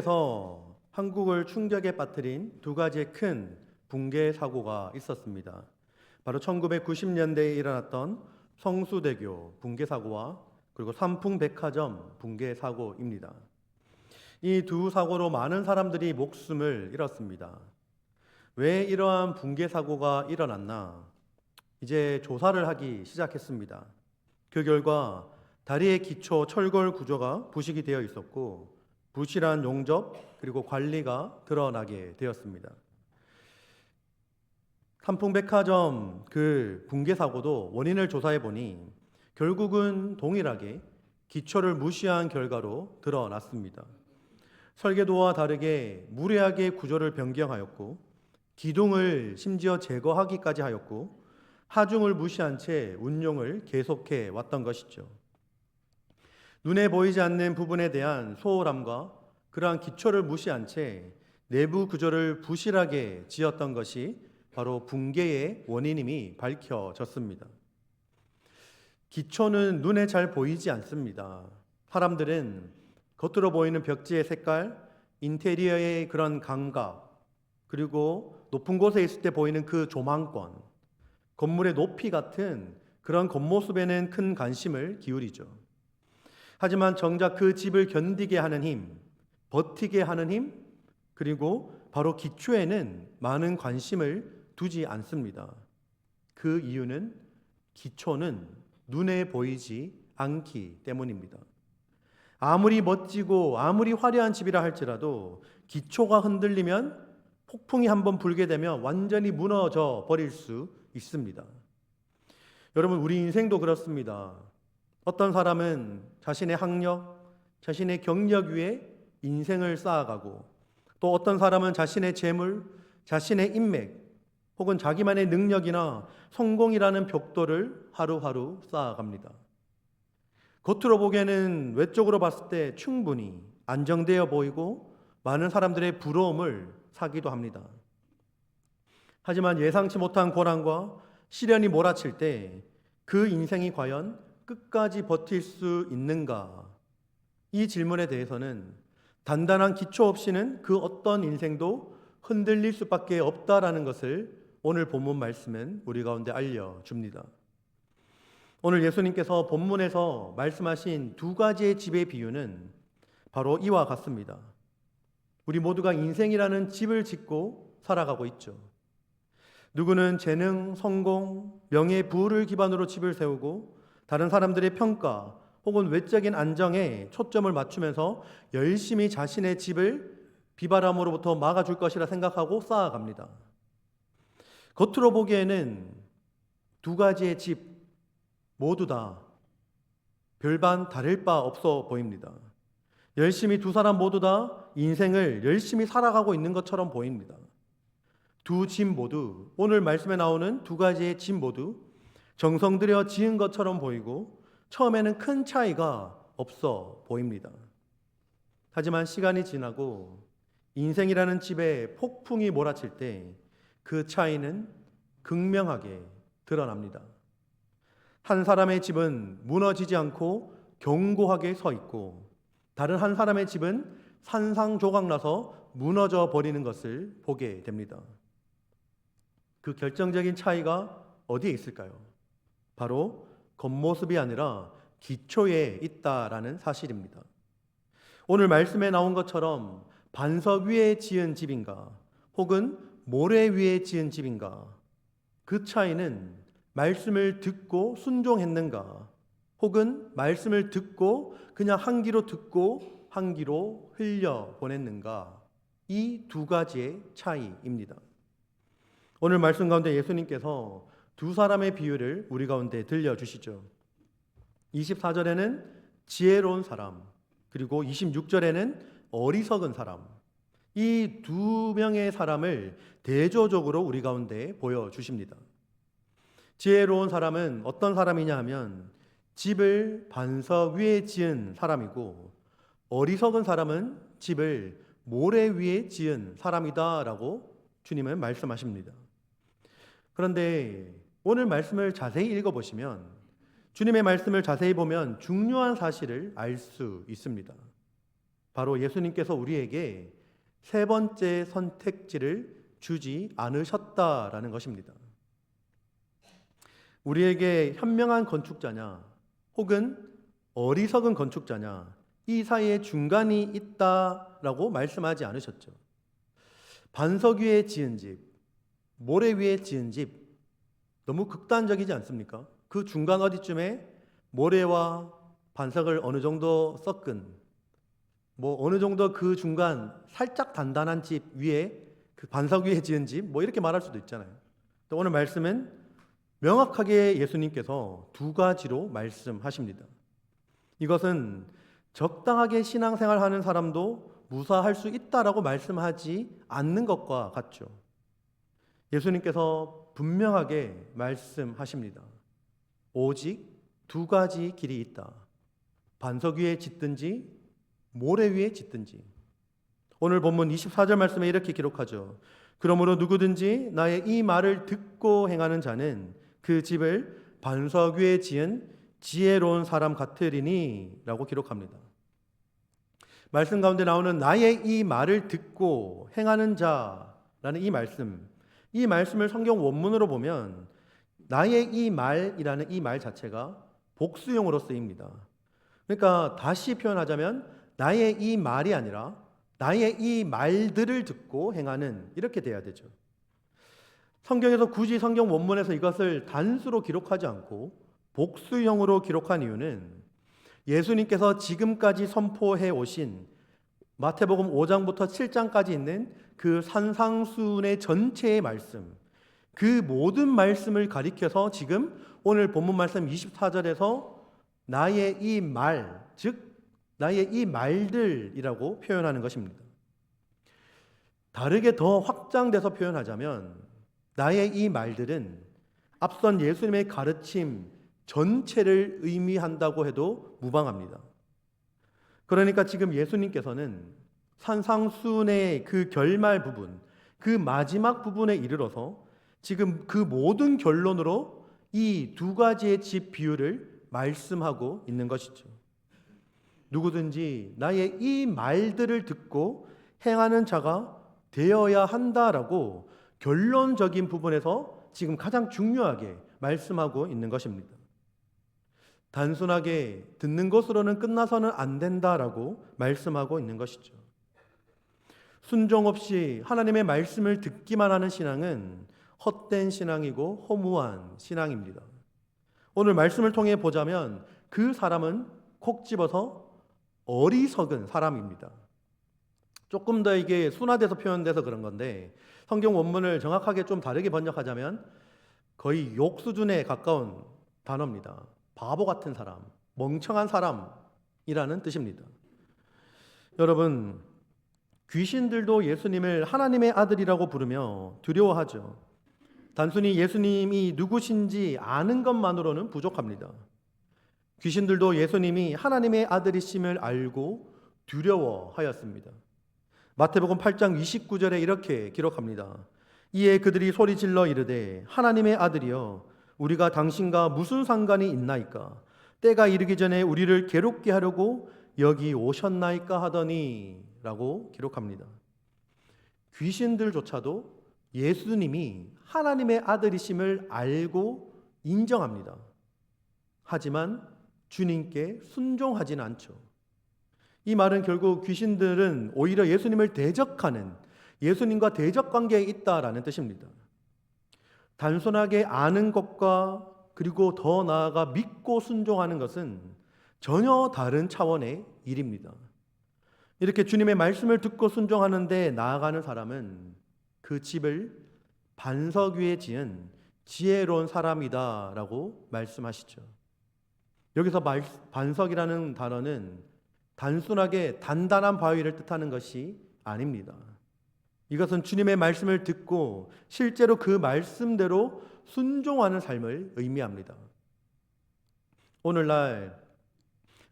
그래서 한국을 충격에 빠뜨린 두 가지의 큰 붕괴 사고가 있었습니다. 바로 1990년대에 일어났던 성수대교 붕괴 사고와 그리고 삼풍백화점 붕괴 사고입니다. 이 두 사고로 많은 사람들이 목숨을 잃었습니다. 왜 이러한 붕괴 사고가 일어났나? 이제 조사를 하기 시작했습니다. 그 결과 다리의 기초 철골 구조가 부식이 되어 있었고 부실한 용접 그리고 관리가 드러나게 되었습니다. 삼풍백화점 그 붕괴 사고도 원인을 조사해 보니 결국은 동일하게 기초를 무시한 결과로 드러났습니다. 설계도와 다르게 무례하게 구조를 변경하였고 기둥을 심지어 제거하기까지 하였고 하중을 무시한 채 운용을 계속해 왔던 것이죠. 눈에 보이지 않는 부분에 대한 소홀함과 그러한 기초를 무시한 채 내부 구조를 부실하게 지었던 것이 바로 붕괴의 원인임이 밝혀졌습니다. 기초는 눈에 잘 보이지 않습니다. 사람들은 겉으로 보이는 벽지의 색깔, 인테리어의 그런 감각, 그리고 높은 곳에 있을 때 보이는 그 조망권, 건물의 높이 같은 그런 겉모습에는 큰 관심을 기울이죠. 하지만 정작 그 집을 견디게 하는 힘, 버티게 하는 힘, 그리고 바로 기초에는 많은 관심을 두지 않습니다. 그 이유는 기초는 눈에 보이지 않기 때문입니다. 아무리 멋지고 아무리 화려한 집이라 할지라도 기초가 흔들리면 폭풍이 한번 불게 되면 완전히 무너져 버릴 수 있습니다. 여러분, 우리 인생도 그렇습니다. 어떤 사람은 자신의 학력, 자신의 경력 위에 인생을 쌓아가고 또 어떤 사람은 자신의 재물, 자신의 인맥 혹은 자기만의 능력이나 성공이라는 벽돌을 하루하루 쌓아갑니다. 겉으로 보기에는 외적으로 봤을 때 충분히 안정되어 보이고 많은 사람들의 부러움을 사기도 합니다. 하지만 예상치 못한 고난과 시련이 몰아칠 때 그 인생이 과연 끝까지 버틸 수 있는가? 이 질문에 대해서는 단단한 기초 없이는 그 어떤 인생도 흔들릴 수밖에 없다라는 것을 오늘 본문 말씀은 우리 가운데 알려줍니다. 오늘 예수님께서 본문에서 말씀하신 두 가지의 집의 비유는 바로 이와 같습니다. 우리 모두가 인생이라는 집을 짓고 살아가고 있죠. 누구는 재능, 성공, 명예, 부를 기반으로 집을 세우고 다른 사람들의 평가 혹은 외적인 안정에 초점을 맞추면서 열심히 자신의 집을 비바람으로부터 막아줄 것이라 생각하고 쌓아갑니다. 겉으로 보기에는 두 가지의 집 모두 다 별반 다를 바 없어 보입니다. 열심히 두 사람 모두 다 인생을 열심히 살아가고 있는 것처럼 보입니다. 두 집 모두, 오늘 말씀에 나오는 두 가지의 집 모두 정성 들여 지은 것처럼 보이고 처음에는 큰 차이가 없어 보입니다. 하지만 시간이 지나고 인생이라는 집에 폭풍이 몰아칠 때 그 차이는 극명하게 드러납니다. 한 사람의 집은 무너지지 않고 견고하게 서 있고 다른 한 사람의 집은 산상조각 나서 무너져 버리는 것을 보게 됩니다. 그 결정적인 차이가 어디에 있을까요? 바로 겉모습이 아니라 기초에 있다라는 사실입니다. 오늘 말씀에 나온 것처럼 반석 위에 지은 집인가 혹은 모래 위에 지은 집인가, 그 차이는 말씀을 듣고 순종했는가 혹은 말씀을 듣고 그냥 한 귀로 듣고 한 귀로 흘려보냈는가, 이 두 가지의 차이입니다. 오늘 말씀 가운데 예수님께서 두 사람의 비유를 우리 가운데 들려주시죠. 24절에는 지혜로운 사람, 그리고 26절에는 어리석은 사람, 이 두 명의 사람을 대조적으로 우리 가운데 보여주십니다. 지혜로운 사람은 어떤 사람이냐 하면 집을 반석 위에 지은 사람이고, 어리석은 사람은 집을 모래 위에 지은 사람이다라고 주님은 말씀하십니다. 그런데 오늘 말씀을 자세히 읽어보시면, 주님의 말씀을 자세히 보면 중요한 사실을 알 수 있습니다. 바로 예수님께서 우리에게 세 번째 선택지를 주지 않으셨다라는 것입니다. 우리에게 현명한 건축자냐 혹은 어리석은 건축자냐 이 사이에 중간이 있다라고 말씀하지 않으셨죠. 반석 위에 지은 집, 모래 위에 지은 집 너무 극단적이지 않습니까? 그 중간 어디쯤에 모래와 반석을 어느 정도 섞은 어느 정도 그 중간 살짝 단단한 집 위에 그 반석 위에 지은 집 이렇게 말할 수도 있잖아요. 또 오늘 말씀은 명확하게 예수님께서 두 가지로 말씀하십니다. 이것은 적당하게 신앙생활하는 사람도 무사할 수 있다라고 말씀하지 않는 것과 같죠. 예수님께서 분명하게 말씀하십니다. 오직 두 가지 길이 있다. 반석 위에 짓든지 모래 위에 짓든지. 오늘 본문 24절 말씀에 이렇게 기록하죠. 그러므로 누구든지 나의 이 말을 듣고 행하는 자는 그 집을 반석 위에 지은 지혜로운 사람 같으리니 라고 기록합니다. 말씀 가운데 나오는 나의 이 말을 듣고 행하는 자라는 이 말씀을 성경 원문으로 보면 나의 이 말이라는 이 말 자체가 복수형으로 쓰입니다. 그러니까 다시 표현하자면 나의 이 말이 아니라 나의 이 말들을 듣고 행하는 이렇게 돼야 되죠. 성경에서 굳이 성경 원문에서 이것을 단수로 기록하지 않고 복수형으로 기록한 이유는 예수님께서 지금까지 선포해 오신 마태복음 5장부터 7장까지 있는 그 산상수훈의 전체의 말씀, 그 모든 말씀을 가리켜서 지금 오늘 본문 말씀 24절에서 나의 이 말, 즉 나의 이 말들이라고 표현하는 것입니다. 다르게 더 확장돼서 표현하자면 나의 이 말들은 앞선 예수님의 가르침 전체를 의미한다고 해도 무방합니다. 그러니까 지금 예수님께서는 산상수훈의 그 결말 부분, 그 마지막 부분에 이르러서 지금 그 모든 결론으로 이 두 가지의 집 비유를 말씀하고 있는 것이죠. 누구든지 나의 이 말들을 듣고 행하는 자가 되어야 한다라고 결론적인 부분에서 지금 가장 중요하게 말씀하고 있는 것입니다. 단순하게 듣는 것으로는 끝나서는 안 된다라고 말씀하고 있는 것이죠. 순종 없이 하나님의 말씀을 듣기만 하는 신앙은 헛된 신앙이고 허무한 신앙입니다. 오늘 말씀을 통해 보자면 그 사람은 콕 집어서 어리석은 사람입니다. 조금 더 이게 순화돼서 표현돼서 그런 건데 성경 원문을 정확하게 좀 다르게 번역하자면 거의 욕 수준에 가까운 단어입니다. 바보 같은 사람, 멍청한 사람이라는 뜻입니다. 여러분, 귀신들도 예수님을 하나님의 아들이라고 부르며 두려워하죠. 단순히 예수님이 누구신지 아는 것만으로는 부족합니다. 귀신들도 예수님이 하나님의 아들이심을 알고 두려워하였습니다. 마태복음 8장 29절에 이렇게 기록합니다. 이에 그들이 소리질러 이르되 하나님의 아들이여 우리가 당신과 무슨 상관이 있나이까? 때가 이르기 전에 우리를 괴롭게 하려고 여기 오셨나이까 하더니 라고 기록합니다. 귀신들조차도 예수님이 하나님의 아들이심을 알고 인정합니다. 하지만 주님께 순종하지는 않죠. 이 말은 결국 귀신들은 오히려 예수님을 대적하는, 예수님과 대적 관계에 있다라는 뜻입니다. 단순하게 아는 것과 그리고 더 나아가 믿고 순종하는 것은 전혀 다른 차원의 일입니다. 이렇게 주님의 말씀을 듣고 순종하는데 나아가는 사람은 그 집을 반석 위에 지은 지혜로운 사람이다라고 말씀하시죠. 여기서 반석이라는 단어는 단순하게 단단한 바위를 뜻하는 것이 아닙니다. 이것은 주님의 말씀을 듣고 실제로 그 말씀대로 순종하는 삶을 의미합니다. 오늘날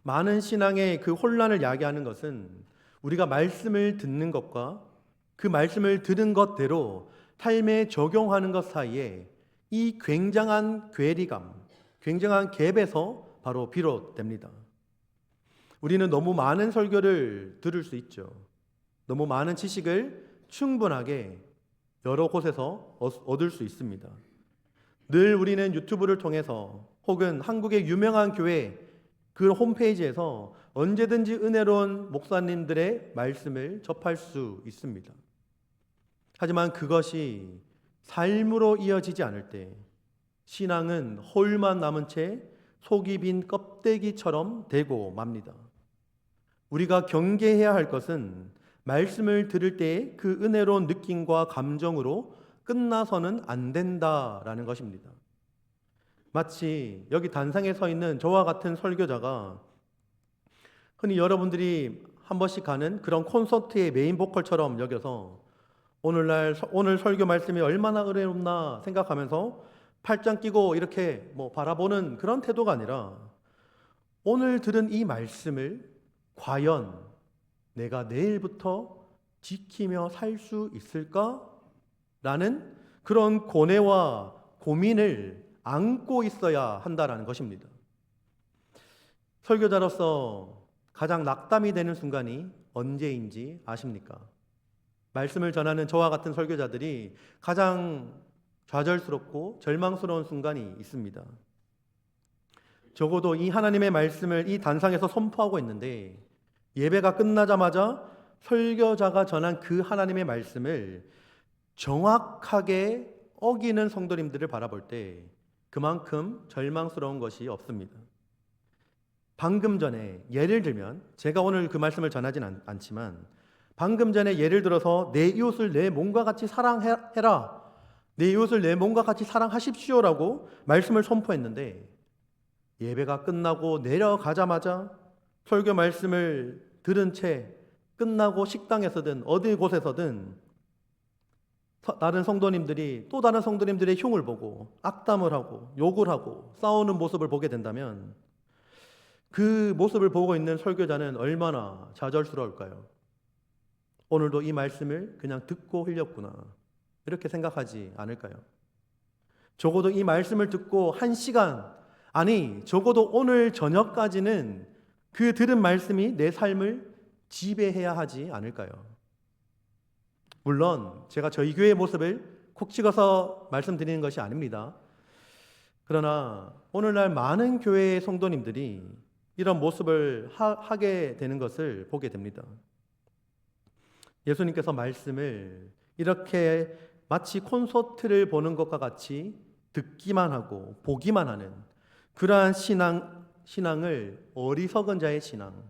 많은 신앙의 그 혼란을 야기하는 것은 우리가 말씀을 듣는 것과 그 말씀을 들은 것대로 삶에 적용하는 것 사이에 이 굉장한 괴리감, 굉장한 갭에서 바로 비롯됩니다. 우리는 너무 많은 설교를 들을 수 있죠. 너무 많은 지식을 충분하게 여러 곳에서 얻을 수 있습니다. 늘 우리는 유튜브를 통해서 혹은 한국의 유명한 교회 그 홈페이지에서 언제든지 은혜로운 목사님들의 말씀을 접할 수 있습니다. 하지만 그것이 삶으로 이어지지 않을 때 신앙은 홀만 남은 채 속이 빈 껍데기처럼 되고 맙니다. 우리가 경계해야 할 것은 말씀을 들을 때의 그 은혜로운 느낌과 감정으로 끝나서는 안 된다라는 것입니다. 마치 여기 단상에 서 있는 저와 같은 설교자가 흔히 여러분들이 한 번씩 가는 그런 콘서트의 메인 보컬처럼 여겨서 오늘 설교 말씀이 얼마나 은혜롭나 생각하면서 팔짱 끼고 이렇게 바라보는 그런 태도가 아니라 오늘 들은 이 말씀을 과연 내가 내일부터 지키며 살 수 있을까? 라는 그런 고뇌와 고민을 안고 있어야 한다는 것입니다. 설교자로서 가장 낙담이 되는 순간이 언제인지 아십니까? 말씀을 전하는 저와 같은 설교자들이 가장 좌절스럽고 절망스러운 순간이 있습니다. 적어도 이 하나님의 말씀을 이 단상에서 선포하고 있는데 예배가 끝나자마자 설교자가 전한 그 하나님의 말씀을 정확하게 어기는 성도님들을 바라볼 때 그만큼 절망스러운 것이 없습니다. 방금 전에 예를 들면 제가 오늘 그 말씀을 전하진 않지만 방금 전에 예를 들어서 내 이웃을 내 몸과 같이 사랑해라, 내 이웃을 내 몸과 같이 사랑하십시오라고 말씀을 선포했는데 예배가 끝나고 내려가자마자 설교 말씀을 들은 채 끝나고 식당에서든 어디 곳에서든 다른 성도님들이 또 다른 성도님들의 흉을 보고 악담을 하고 욕을 하고 싸우는 모습을 보게 된다면 그 모습을 보고 있는 설교자는 얼마나 좌절스러울까요? 오늘도 이 말씀을 그냥 듣고 흘렸구나 이렇게 생각하지 않을까요? 적어도 이 말씀을 듣고 1시간, 아니 적어도 오늘 저녁까지는 그 들은 말씀이 내 삶을 지배해야 하지 않을까요? 물론 제가 저희 교회의 모습을 콕 찍어서 말씀드리는 것이 아닙니다. 그러나 오늘날 많은 교회의 성도님들이 이런 모습을 하게 되는 것을 보게 됩니다. 예수님께서 말씀을 이렇게 마치 콘서트를 보는 것과 같이 듣기만 하고 보기만 하는 그러한 신앙을 어리석은 자의 신앙,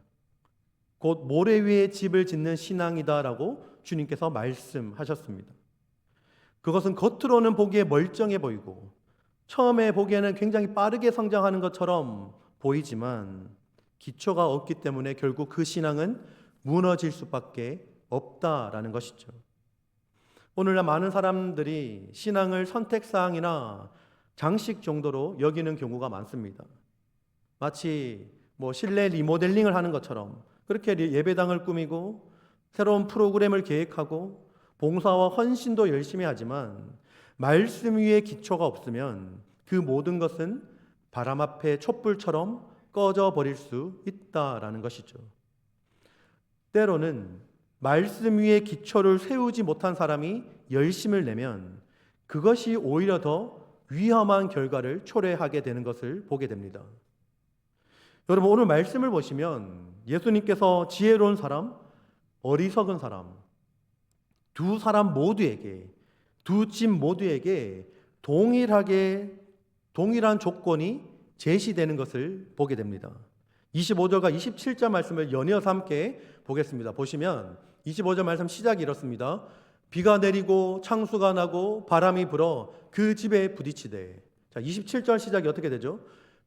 곧 모래 위에 집을 짓는 신앙이다라고 주님께서 말씀하셨습니다. 그것은 겉으로는 보기에 멀쩡해 보이고 처음에 보기에는 굉장히 빠르게 성장하는 것처럼 보이지만 기초가 없기 때문에 결국 그 신앙은 무너질 수밖에 없다라는 것이죠. 오늘날 많은 사람들이 신앙을 선택사항이나 장식 정도로 여기는 경우가 많습니다. 마치 실내 리모델링을 하는 것처럼 그렇게 예배당을 꾸미고 새로운 프로그램을 계획하고 봉사와 헌신도 열심히 하지만 말씀 위에 기초가 없으면 그 모든 것은 바람 앞에 촛불처럼 꺼져 버릴 수 있다라는 것이죠. 때로는 말씀 위에 기초를 세우지 못한 사람이 열심을 내면 그것이 오히려 더 위험한 결과를 초래하게 되는 것을 보게 됩니다. 여러분 오늘 말씀을 보시면 예수님께서 지혜로운 사람, 어리석은 사람, 두 사람 모두에게, 두 집 모두에게 동일한 조건이 제시되는 것을 보게 됩니다. 25절과 27절 말씀을 연이어서 함께 보겠습니다. 보시면 25절 말씀 시작이 이렇습니다. 비가 내리고 창수가 나고 바람이 불어 그 집에 부딪히되. 자, 27절 시작이 어떻게 되죠?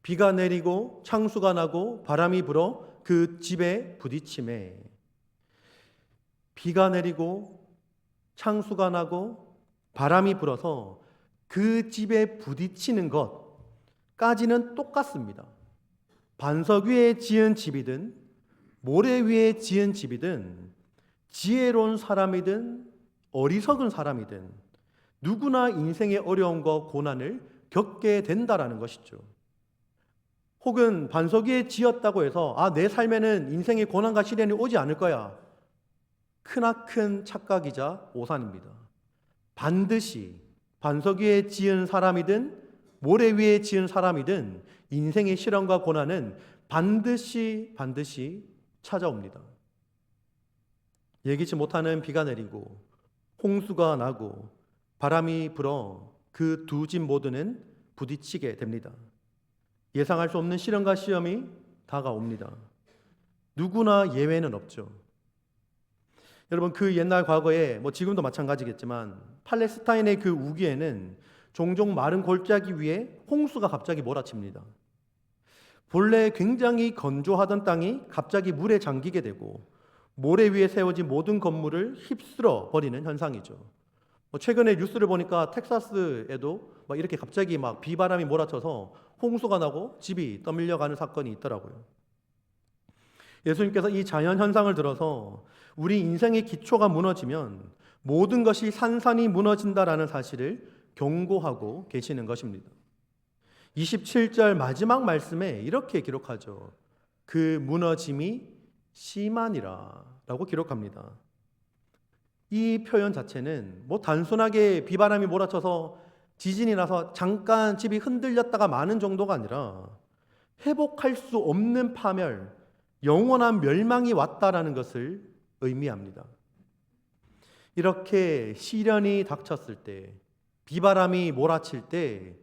비가 내리고 창수가 나고 바람이 불어 그 집에 부딪히매. 비가 내리고 창수가 나고 바람이 불어서 그 집에 부딪히는 것까지는 똑같습니다. 반석 위에 지은 집이든 모래 위에 지은 집이든 지혜로운 사람이든 어리석은 사람이든 누구나 인생의 어려움과 고난을 겪게 된다라는 것이죠. 혹은 반석 위에 지었다고 해서 내 삶에는 인생의 고난과 시련이 오지 않을 거야. 크나큰 착각이자 오산입니다. 반드시 반석 위에 지은 사람이든 모래 위에 지은 사람이든 인생의 시련과 고난은 반드시 찾아옵니다. 예기치 못하는 비가 내리고 홍수가 나고 바람이 불어 그 두 집 모두는 부딪히게 됩니다. 예상할 수 없는 시련과 시험이 다가옵니다. 누구나 예외는 없죠. 여러분, 그 옛날 과거에 지금도 마찬가지겠지만 팔레스타인의 그 우기에는 종종 마른 골짜기 위에 홍수가 갑자기 몰아칩니다. 본래 굉장히 건조하던 땅이 갑자기 물에 잠기게 되고 모래 위에 세워진 모든 건물을 휩쓸어 버리는 현상이죠. 최근에 뉴스를 보니까 텍사스에도 이렇게 갑자기 비바람이 몰아쳐서 홍수가 나고 집이 떠밀려가는 사건이 있더라고요. 예수님께서 이 자연 현상을 들어서 우리 인생의 기초가 무너지면 모든 것이 산산이 무너진다라는 사실을 경고하고 계시는 것입니다. 27절 마지막 말씀에 이렇게 기록하죠. 그 무너짐이 심하니라 라고 기록합니다. 이 표현 자체는 단순하게 비바람이 몰아쳐서 지진이 나서 잠깐 집이 흔들렸다가 마는 정도가 아니라 회복할 수 없는 파멸, 영원한 멸망이 왔다라는 것을 의미합니다. 이렇게 시련이 닥쳤을 때, 비바람이 몰아칠 때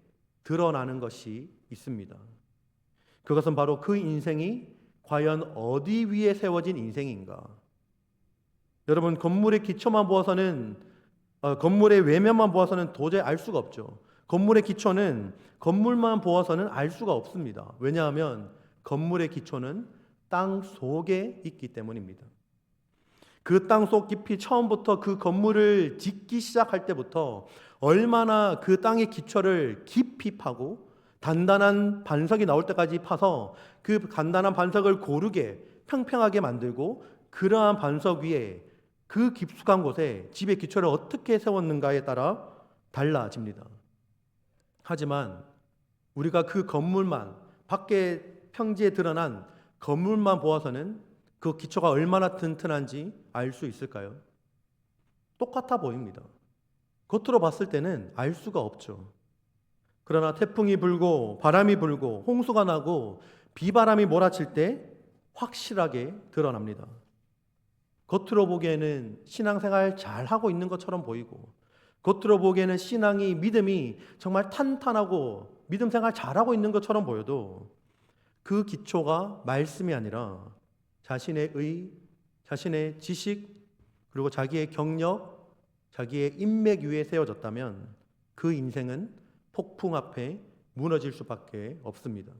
드러나는 것이 있습니다. 그것은 바로 그 인생이 과연 어디 위에 세워진 인생인가? 여러분, 건물의 기초만 보아서는 건물의 외면만 보아서는 도저히 알 수가 없죠. 건물의 기초는 건물만 보아서는 알 수가 없습니다. 왜냐하면 건물의 기초는 땅 속에 있기 때문입니다. 그 땅 속 깊이 처음부터 그 건물을 짓기 시작할 때부터 얼마나 그 땅의 기초를 깊이 파고 단단한 반석이 나올 때까지 파서 그 단단한 반석을 고르게 평평하게 만들고 그러한 반석 위에 그 깊숙한 곳에 집의 기초를 어떻게 세웠는가에 따라 달라집니다. 하지만 우리가 그 건물만, 밖에 평지에 드러난 건물만 보아서는 그 기초가 얼마나 튼튼한지 알 수 있을까요? 똑같아 보입니다. 겉으로 봤을 때는 알 수가 없죠. 그러나 태풍이 불고 바람이 불고 홍수가 나고 비바람이 몰아칠 때 확실하게 드러납니다. 겉으로 보기에는 신앙생활 잘하고 있는 것처럼 보이고 겉으로 보기에는 신앙이, 믿음이 정말 탄탄하고 믿음 생활 잘하고 있는 것처럼 보여도 그 기초가 말씀이 아니라 자신의 의, 자신의 지식, 그리고 자기의 경력, 자기의 인맥 위에 세워졌다면 그 인생은 폭풍 앞에 무너질 수밖에 없습니다.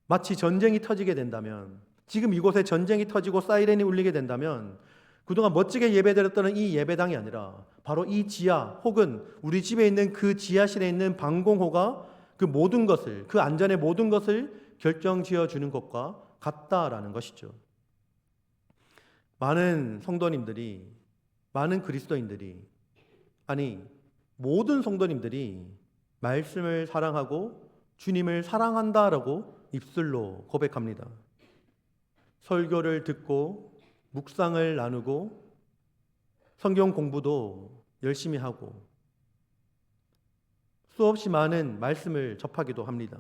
마치 전쟁이 터지게 된다면, 지금 이곳에 전쟁이 터지고 사이렌이 울리게 된다면 그동안 멋지게 예배드렸던 이 예배당이 아니라 바로 이 지하 혹은 우리 집에 있는 그 지하실에 있는 방공호가 그 모든 것을, 그 안전의 모든 것을 결정지어 주는 것과 같다라는 것이죠. 많은 성도님들이, 많은 그리스도인들이, 아니 모든 성도님들이 말씀을 사랑하고 주님을 사랑한다라고 입술로 고백합니다. 설교를 듣고 묵상을 나누고 성경 공부도 열심히 하고 수없이 많은 말씀을 접하기도 합니다.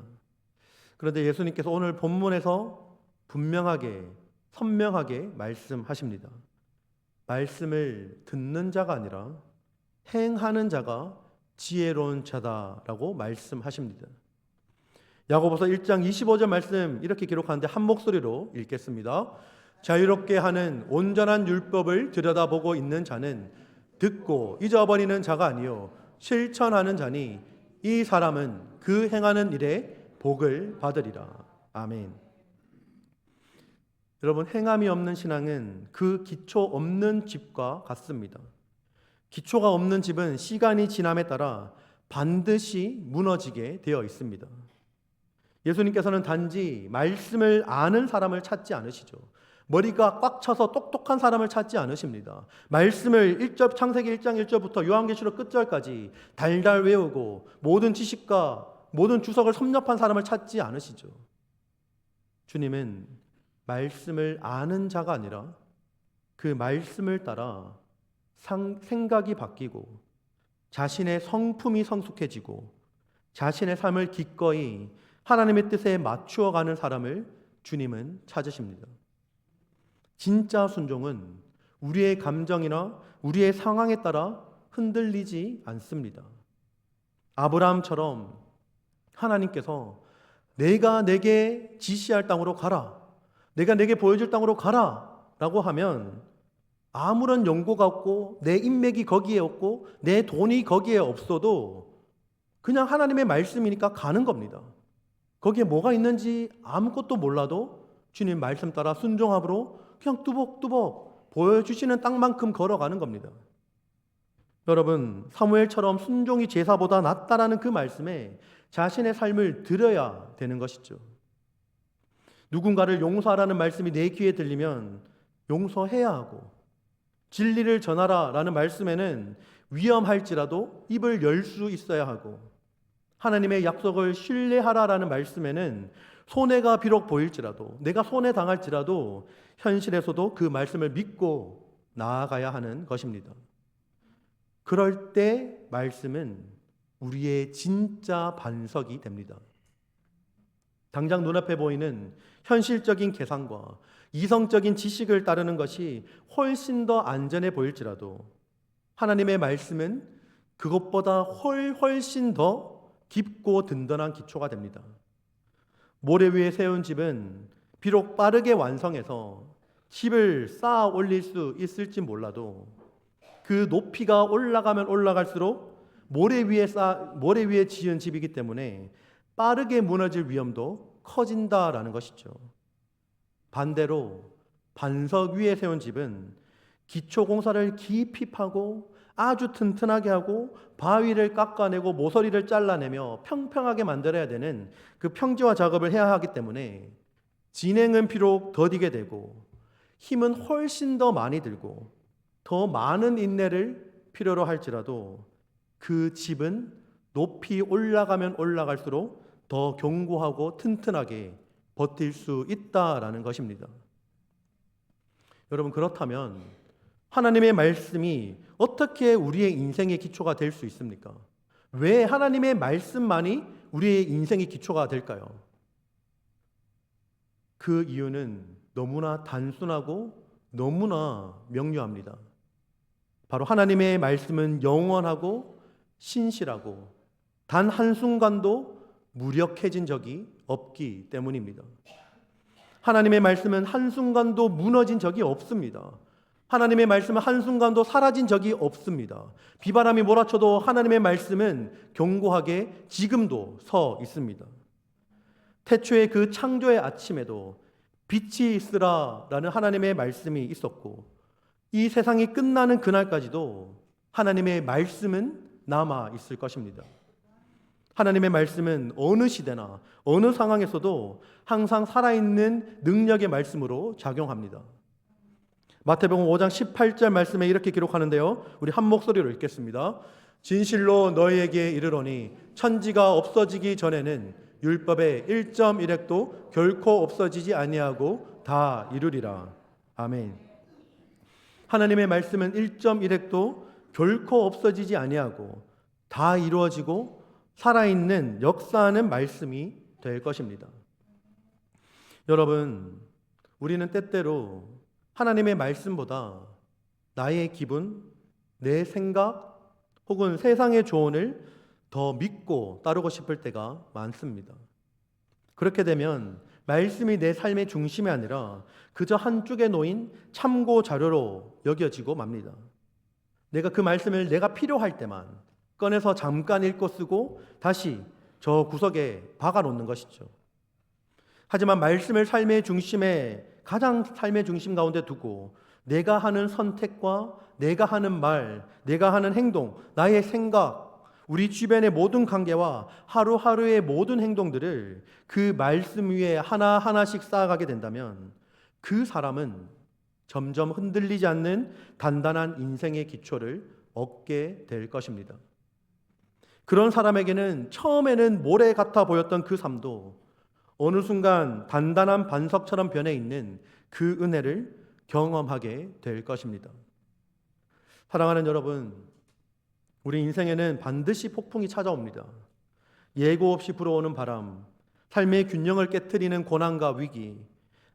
그런데 예수님께서 오늘 본문에서 분명하게, 선명하게 말씀하십니다. 말씀을 듣는 자가 아니라 행하는 자가 지혜로운 자다라고 말씀하십니다. 야고보서 1장 25절 말씀 이렇게 기록하는데 한 목소리로 읽겠습니다. 자유롭게 하는 온전한 율법을 들여다보고 있는 자는 듣고 잊어버리는 자가 아니요 실천하는 자니 이 사람은 그 행하는 일에 복을 받으리라. 아멘. 여러분, 행함이 없는 신앙은 그 기초 없는 집과 같습니다. 기초가 없는 집은 시간이 지남에 따라 반드시 무너지게 되어 있습니다. 예수님께서는 단지 말씀을 아는 사람을 찾지 않으시죠. 머리가 꽉 차서 똑똑한 사람을 찾지 않으십니다. 말씀을 창세기 1장 1절부터 요한계시록 끝절까지 달달 외우고 모든 지식과 모든 주석을 섭렵한 사람을 찾지 않으시죠. 주님은 말씀을 아는 자가 아니라 그 말씀을 따라 생각이 바뀌고 자신의 성품이 성숙해지고 자신의 삶을 기꺼이 하나님의 뜻에 맞추어가는 사람을 주님은 찾으십니다. 진짜 순종은 우리의 감정이나 우리의 상황에 따라 흔들리지 않습니다. 아브라함처럼 하나님께서 내가 내게 지시할 땅으로 가라, 내가 내게 보여줄 땅으로 가라 라고 하면 아무런 연고가 없고 내 인맥이 거기에 없고 내 돈이 거기에 없어도 그냥 하나님의 말씀이니까 가는 겁니다. 거기에 뭐가 있는지 아무것도 몰라도 주님 말씀 따라 순종함으로 그냥 뚜벅뚜벅 보여주시는 땅만큼 걸어가는 겁니다. 여러분, 사무엘처럼 순종이 제사보다 낫다라는 그 말씀에 자신의 삶을 들여야 되는 것이죠. 누군가를 용서하라는 말씀이 내 귀에 들리면 용서해야 하고, 진리를 전하라 라는 말씀에는 위험할지라도 입을 열 수 있어야 하고, 하나님의 약속을 신뢰하라 라는 말씀에는 손해가 비록 보일지라도, 내가 손해 당할지라도 현실에서도 그 말씀을 믿고 나아가야 하는 것입니다. 그럴 때 말씀은 우리의 진짜 반석이 됩니다. 당장 눈앞에 보이는 현실적인 계산과 이성적인 지식을 따르는 것이 훨씬 더 안전해 보일지라도 하나님의 말씀은 그것보다 훨씬 더 깊고 든든한 기초가 됩니다. 모래 위에 세운 집은 비록 빠르게 완성해서 집을 쌓아 올릴 수 있을지 몰라도 그 높이가 올라가면 올라갈수록 모래 위에 지은 집이기 때문에 빠르게 무너질 위험도 커진다라는 것이죠. 반대로 반석 위에 세운 집은 기초 공사를 깊이 파고 아주 튼튼하게 하고 바위를 깎아내고 모서리를 잘라내며 평평하게 만들어야 되는 그 평지화 작업을 해야 하기 때문에 진행은 비록 더디게 되고 힘은 훨씬 더 많이 들고 더 많은 인내를 필요로 할지라도 그 집은 높이 올라가면 올라갈수록 더 견고하고 튼튼하게 버틸 수 있다라는 것입니다. 여러분, 그렇다면 하나님의 말씀이 어떻게 우리의 인생의 기초가 될 수 있습니까? 왜 하나님의 말씀만이 우리의 인생의 기초가 될까요? 그 이유는 너무나 단순하고 너무나 명료합니다. 바로 하나님의 말씀은 영원하고 신실하고 단 한순간도 무력해진 적이 없기 때문입니다. 하나님의 말씀은 한순간도 무너진 적이 없습니다. 하나님의 말씀은 한순간도 사라진 적이 없습니다. 비바람이 몰아쳐도 하나님의 말씀은 견고하게 지금도 서 있습니다. 태초의 그 창조의 아침에도 빛이 있으라라는 하나님의 말씀이 있었고, 이 세상이 끝나는 그날까지도 하나님의 말씀은 남아 있을 것입니다. 하나님의 말씀은 어느 시대나 어느 상황에서도 항상 살아있는 능력의 말씀으로 작용합니다. 마태복음 5장 18절 말씀에 이렇게 기록하는데요, 우리 한 목소리로 읽겠습니다. 진실로 너희에게 이르노니 천지가 없어지기 전에는 율법의 1.1획도 결코 없어지지 아니하고 다 이루리라. 아멘. 하나님의 말씀은 1.1획도 결코 없어지지 아니하고 다 이루어지고 살아있는 역사하는 말씀이 될 것입니다. 여러분, 우리는 때때로 하나님의 말씀보다 나의 기분, 내 생각 혹은 세상의 조언을 더 믿고 따르고 싶을 때가 많습니다. 그렇게 되면 말씀이 내 삶의 중심이 아니라 그저 한쪽에 놓인 참고 자료로 여겨지고 맙니다. 내가 그 말씀을 내가 필요할 때만 꺼내서 잠깐 읽고 쓰고 다시 저 구석에 박아 놓는 것이죠. 하지만 말씀을 가장 삶의 중심 가운데 두고 내가 하는 선택과 내가 하는 말, 내가 하는 행동, 나의 생각, 우리 주변의 모든 관계와 하루하루의 모든 행동들을 그 말씀 위에 하나하나씩 쌓아가게 된다면 그 사람은 점점 흔들리지 않는 단단한 인생의 기초를 얻게 될 것입니다. 그런 사람에게는 처음에는 모래 같아 보였던 그 삶도 어느 순간 단단한 반석처럼 변해 있는 그 은혜를 경험하게 될 것입니다. 사랑하는 여러분, 우리 인생에는 반드시 폭풍이 찾아옵니다. 예고 없이 불어오는 바람, 삶의 균형을 깨트리는 고난과 위기,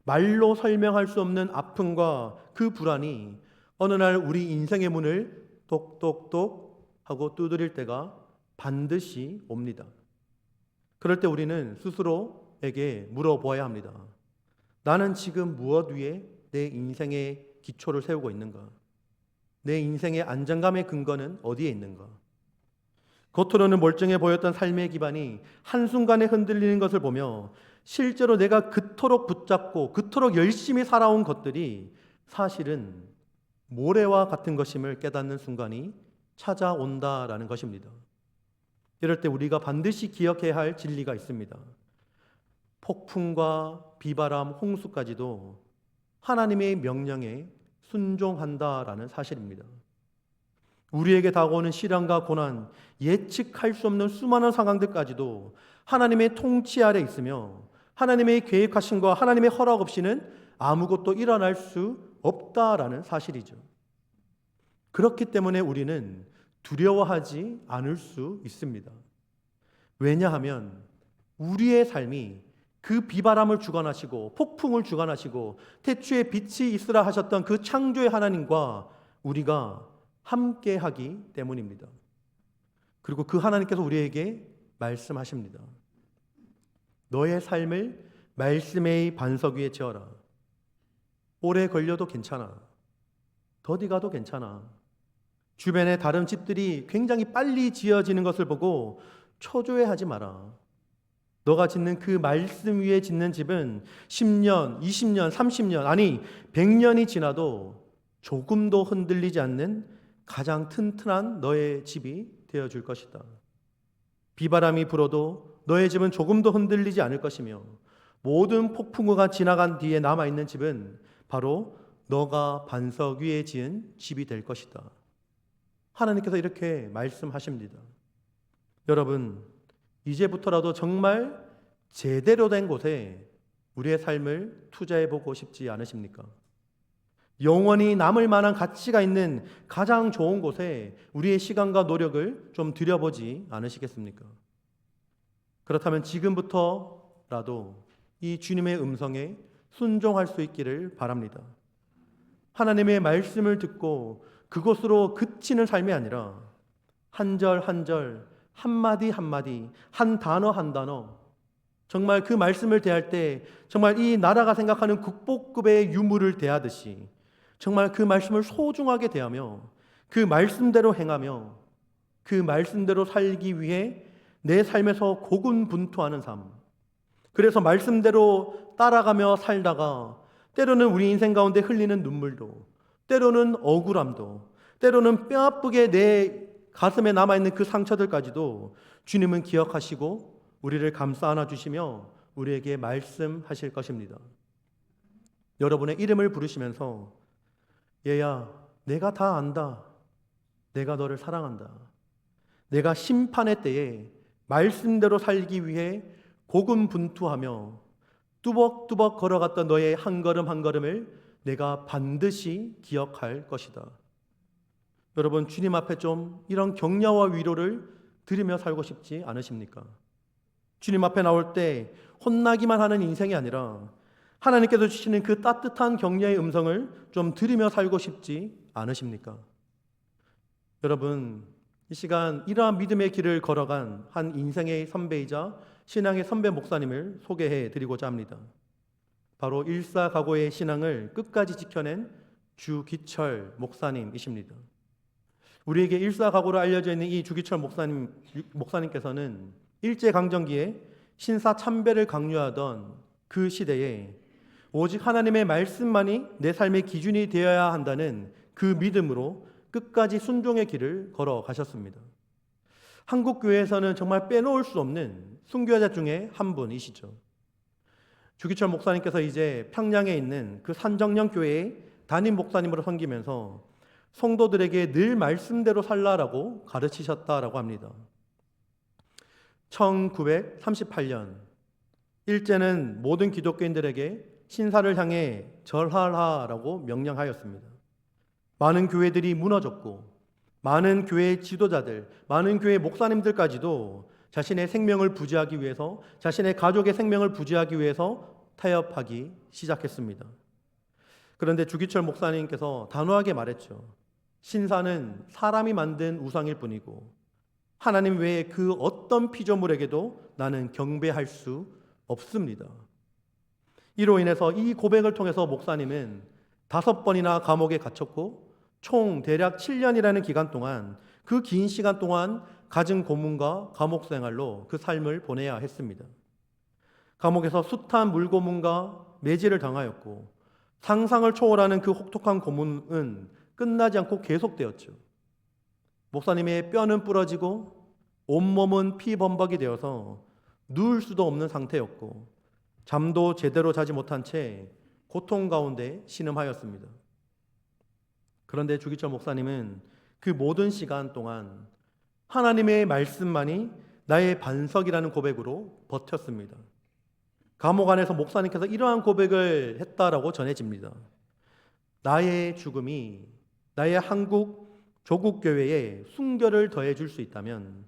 말로 설명할 수 없는 아픔과 그 불안이 어느 날 우리 인생의 문을 똑똑똑 하고 두드릴 때가 반드시 옵니다. 그럴 때 우리는 스스로에게 물어보아야 합니다. 나는 지금 무엇 위에 내 인생의 기초를 세우고 있는가? 내 인생의 안정감의 근거는 어디에 있는가? 겉으로는 멀쩡해 보였던 삶의 기반이 한순간에 흔들리는 것을 보며 실제로 내가 그토록 붙잡고 그토록 열심히 살아온 것들이 사실은 모래와 같은 것임을 깨닫는 순간이 찾아온다라는 것입니다. 이럴 때 우리가 반드시 기억해야 할 진리가 있습니다. 폭풍과 비바람, 홍수까지도 하나님의 명령에 순종한다라는 사실입니다. 우리에게 다가오는 시련과 고난, 예측할 수 없는 수많은 상황들까지도 하나님의 통치 아래 있으며 하나님의 계획하심과 하나님의 허락 없이는 아무것도 일어날 수 없다라는 사실이죠. 그렇기 때문에 우리는 두려워하지 않을 수 있습니다. 왜냐하면 우리의 삶이 그 비바람을 주관하시고 폭풍을 주관하시고 태초에 빛이 있으라 하셨던 그 창조의 하나님과 우리가 함께하기 때문입니다. 그리고 그 하나님께서 우리에게 말씀하십니다. 너의 삶을 말씀의 반석 위에 지어라. 오래 걸려도 괜찮아. 더디 가도 괜찮아. 주변의 다른 집들이 굉장히 빨리 지어지는 것을 보고 초조해하지 마라. 너가 짓는 그 말씀 위에 짓는 집은 10년, 20년, 30년, 아니 100년이 지나도 조금도 흔들리지 않는 가장 튼튼한 너의 집이 되어줄 것이다. 비바람이 불어도 너의 집은 조금도 흔들리지 않을 것이며 모든 폭풍우가 지나간 뒤에 남아있는 집은 바로 너가 반석 위에 지은 집이 될 것이다. 하나님께서 이렇게 말씀하십니다. 여러분, 이제부터라도 정말 제대로 된 곳에 우리의 삶을 투자해보고 싶지 않으십니까? 영원히 남을 만한 가치가 있는 가장 좋은 곳에 우리의 시간과 노력을 좀 들여보지 않으시겠습니까? 그렇다면 지금부터라도 이 주님의 음성에 순종할 수 있기를 바랍니다. 하나님의 말씀을 듣고 그것으로 그치는 삶이 아니라 한 절 한 절, 한마디 한마디, 한 단어 한 단어, 정말 그 말씀을 대할 때 정말 이 나라가 생각하는 국보급의 유물을 대하듯이 정말 그 말씀을 소중하게 대하며 그 말씀대로 행하며 그 말씀대로 살기 위해 내 삶에서 고군분투하는 삶. 그래서 말씀대로 따라가며 살다가 때로는 우리 인생 가운데 흘리는 눈물도, 때로는 억울함도, 때로는 뼈아프게 내 가슴에 남아있는 그 상처들까지도 주님은 기억하시고 우리를 감싸 안아주시며 우리에게 말씀하실 것입니다. 여러분의 이름을 부르시면서 얘야, 내가 다 안다. 내가 너를 사랑한다. 내가 심판의 때에 말씀대로 살기 위해 고군분투하며 뚜벅뚜벅 걸어갔던 너의 한 걸음 한 걸음을 내가 반드시 기억할 것이다. 여러분, 주님 앞에 좀 이런 격려와 위로를 드리며 살고 싶지 않으십니까? 주님 앞에 나올 때 혼나기만 하는 인생이 아니라 하나님께서 주시는 그 따뜻한 격려의 음성을 좀 들으며 살고 싶지 않으십니까? 여러분, 이 시간 이러한 믿음의 길을 걸어간 한 인생의 선배이자 신앙의 선배 목사님을 소개해 드리고자 합니다. 바로 일사각오의 신앙을 끝까지 지켜낸 주기철 목사님이십니다. 우리에게 일사각오로 알려져 있는 이 주기철 목사님께서는 일제강점기에 신사참배를 강요하던 그 시대에 오직 하나님의 말씀만이 내 삶의 기준이 되어야 한다는 그 믿음으로 끝까지 순종의 길을 걸어가셨습니다. 한국 교회에서는 정말 빼놓을 수 없는 순교자 중에 한 분이시죠. 주기철 목사님께서 이제 평양에 있는 그 산정령 교회의 담임 목사님으로 섬기면서 성도들에게 늘 말씀대로 살라라고 가르치셨다라고 합니다. 1938년 일제는 모든 기독교인들에게 신사를 향해 절하라고 명령하였습니다. 많은 교회들이 무너졌고 많은 교회 지도자들, 많은 교회 목사님들까지도 자신의 생명을 부지하기 위해서, 자신의 가족의 생명을 부지하기 위해서 타협하기 시작했습니다. 그런데 주기철 목사님께서 단호하게 말했죠. 신사는 사람이 만든 우상일 뿐이고 하나님 외에 그 어떤 피조물에게도 나는 경배할 수 없습니다. 이로 인해서 이 고백을 통해서 목사님은 5번이나 감옥에 갇혔고 총 대략 7년이라는 기간 동안, 그 긴 시간 동안 갖은 고문과 감옥 생활로 그 삶을 보내야 했습니다. 감옥에서 숱한 물고문과 매질을 당하였고 상상을 초월하는 그 혹독한 고문은 끝나지 않고 계속되었죠. 목사님의 뼈는 부러지고 온몸은 피범벅이 되어서 누울 수도 없는 상태였고 잠도 제대로 자지 못한 채 고통 가운데 신음하였습니다. 그런데 주기철 목사님은 그 모든 시간 동안 하나님의 말씀만이 나의 반석이라는 고백으로 버텼습니다. 감옥 안에서 목사님께서 이러한 고백을 했다라고 전해집니다. 나의 죽음이 나의 한국 조국교회에 순결을 더해줄 수 있다면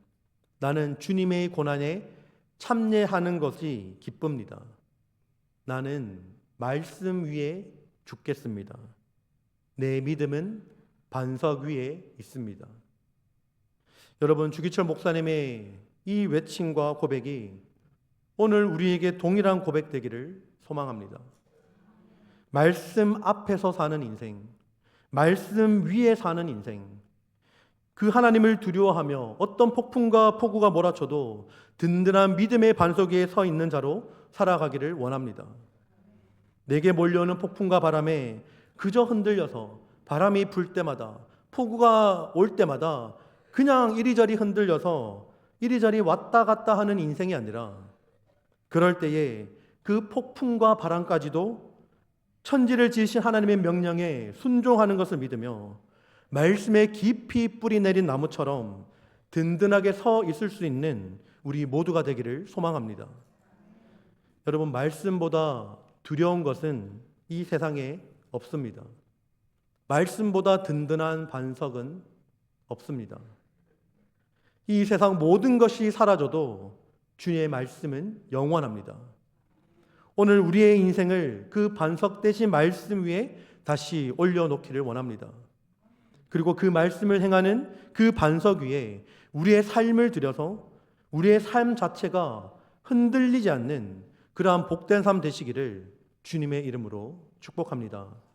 나는 주님의 고난에 참여하는 것이 기쁩니다. 나는 말씀 위에 죽겠습니다. 내 믿음은 반석 위에 있습니다. 여러분, 주기철 목사님의 이 외침과 고백이 오늘 우리에게 동일한 고백되기를 소망합니다. 말씀 앞에서 사는 인생, 말씀 위에 사는 인생, 그 하나님을 두려워하며 어떤 폭풍과 폭우가 몰아쳐도 든든한 믿음의 반석 위에 서 있는 자로 살아가기를 원합니다. 내게 몰려오는 폭풍과 바람에 그저 흔들려서 바람이 불 때마다, 폭우가 올 때마다 그냥 이리저리 흔들려서 이리저리 왔다 갔다 하는 인생이 아니라, 그럴 때에 그 폭풍과 바람까지도 천지를 지으신 하나님의 명령에 순종하는 것을 믿으며 말씀에 깊이 뿌리 내린 나무처럼 든든하게 서 있을 수 있는 우리 모두가 되기를 소망합니다. 여러분, 말씀보다 두려운 것은 이 세상에 없습니다. 말씀보다 든든한 반석은 없습니다. 이 세상 모든 것이 사라져도 주의 말씀은 영원합니다. 오늘 우리의 인생을 그 반석 대신 말씀 위에 다시 올려놓기를 원합니다. 그리고 그 말씀을 행하는 그 반석 위에 우리의 삶을 들여서 우리의 삶 자체가 흔들리지 않는 그러한 복된 삶 되시기를 주님의 이름으로 축복합니다.